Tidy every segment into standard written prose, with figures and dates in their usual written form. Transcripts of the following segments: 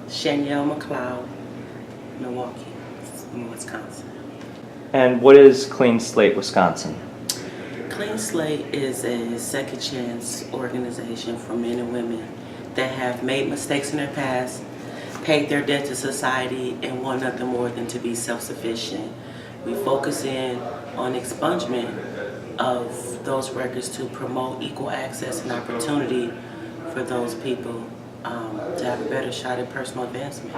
Shanyell, McCloud, Milwaukee, Wisconsin. And what is Clean Slate, Wisconsin? Clean Slate is a second chance organization for men and women that have made mistakes in their past, paid their debt to society, and want nothing more than to be self-sufficient. We focus in on expungement of those records to promote equal access and opportunity for those people to have a better shot at personal advancement.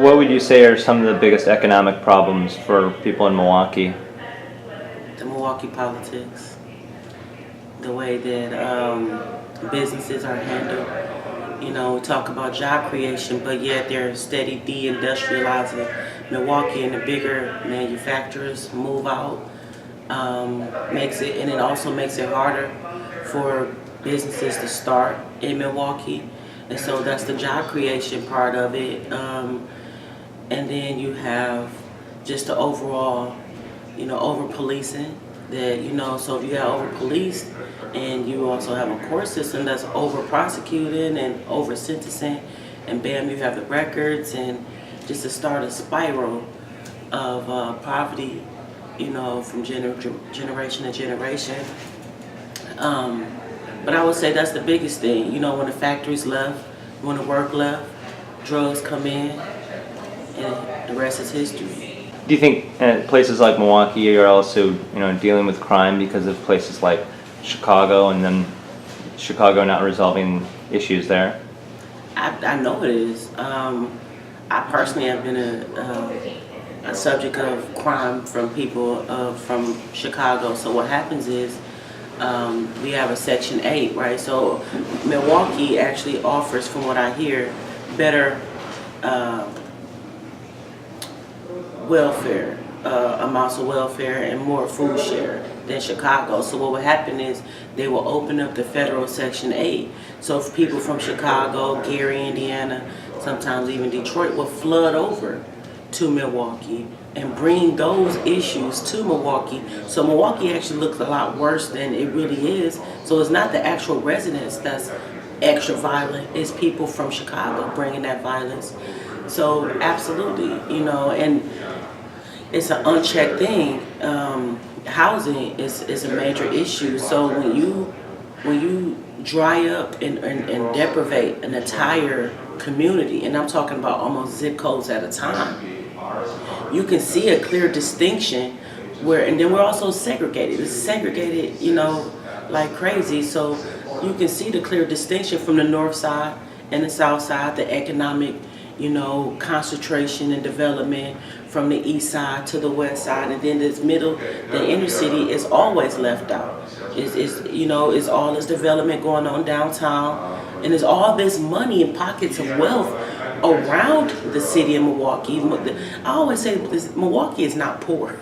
What would you say are some of the biggest economic problems for people in Milwaukee? The Milwaukee politics, the way that businesses are handled. You know, we talk about job creation, but yet they're steady de-industrializing Milwaukee, and the bigger manufacturers move out. It also makes it harder for businesses to start in Milwaukee, and so that's the job creation part of it. And then you have just the overall, over policing. That so if you got over policed, and you also have a court system that's over prosecuting and over sentencing, and bam, you have the records, and just to start a spiral of poverty, from generation to generation. But I would say that's the biggest thing. When the factories left, when the work left, drugs come in, and the rest is history. Do you think places like Milwaukee are also, dealing with crime because of places like Chicago, and then Chicago not resolving issues there? I know it is. I personally have been a subject of crime from people from Chicago. So what happens is we have a Section 8, right? So Milwaukee actually offers, from what I hear, better welfare, amounts of welfare, and more food share than Chicago. So what would happen is they will open up the federal Section 8. So if people from Chicago, Gary, Indiana, sometimes even Detroit, will flood over to Milwaukee and bring those issues to Milwaukee. So Milwaukee actually looks a lot worse than it really is. So it's not the actual residents that's extra violent, it's people from Chicago bringing that violence. So absolutely, and it's an unchecked thing. Housing is a major issue. So when you dry up and deprivate an entire community, and I'm talking about almost zip codes at a time, you can see a clear distinction and then we're also segregated. It's segregated, like crazy. So you can see the clear distinction from the north side and the south side, the economic, concentration and development from the east side to the west side, and then this middle, the inner city is always left out. It's all this development going on downtown, and there's all this money and pockets of wealth around the city of Milwaukee. I always say this: Milwaukee is not poor.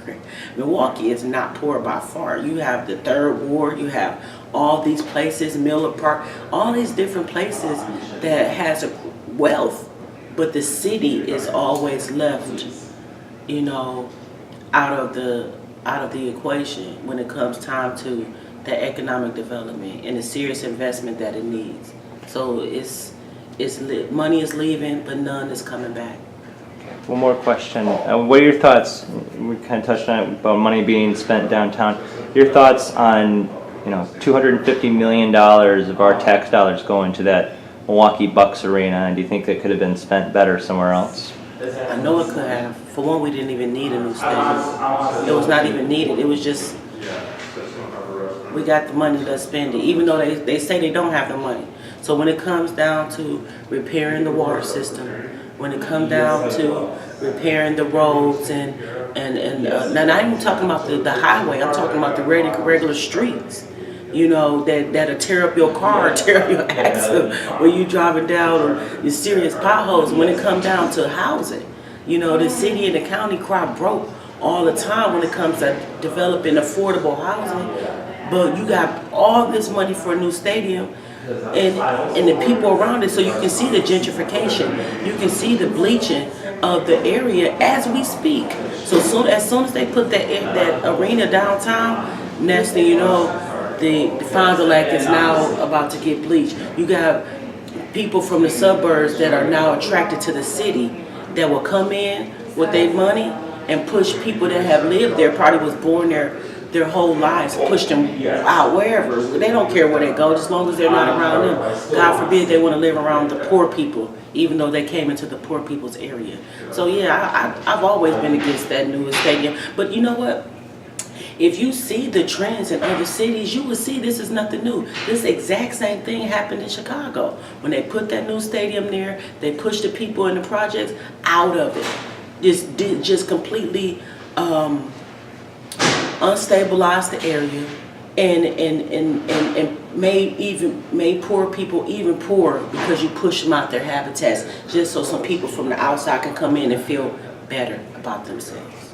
Milwaukee is not poor by far. You have the Third Ward, you have all these places, Miller Park, all these different places that has a wealth, but the city is always left, out of the equation when it comes time to the economic development and the serious investment that it needs. So money is leaving, but none is coming back. One more question. What are your thoughts? We kind of touched on it about money being spent downtown. Your thoughts on, $250 million of our tax dollars going to that Milwaukee Bucks arena, and do you think that could have been spent better somewhere else? I know it could have. For one, we didn't even need a new stadium. It was not even needed. It was just, we got the money, let's spend it, even though they say they don't have the money. So when it comes down to repairing the water system, when it comes down to repairing the roads, and now not even talking about the highway, I'm talking about the regular streets, that'll tear up your car, tear up your axle when you driving down, or your serious potholes. When it comes down to housing, the city and the county cry broke all the time when it comes to developing affordable housing. But you got all this money for a new stadium, and the people around it, so you can see the gentrification, you can see the bleaching of the area as we speak. So as soon as they put that arena downtown, next thing you know, the Fond du Lac is now about to get bleached. You got people from the suburbs that are now attracted to the city that will come in with their money and push people that have lived there, probably was born there their whole lives, push them out wherever. They don't care where they go, as long as they're not around them. God forbid they want to live around the poor people, even though they came into the poor people's area. So yeah, I've always been against that new stadium. But you know what? If you see the trends in other cities, you will see this is nothing new. This exact same thing happened in Chicago. When they put that new stadium there, they pushed the people in the projects out of it. Just completely unstabilized the area, and made poor people even poorer because you push them out their habitats just so some people from the outside can come in and feel better about themselves.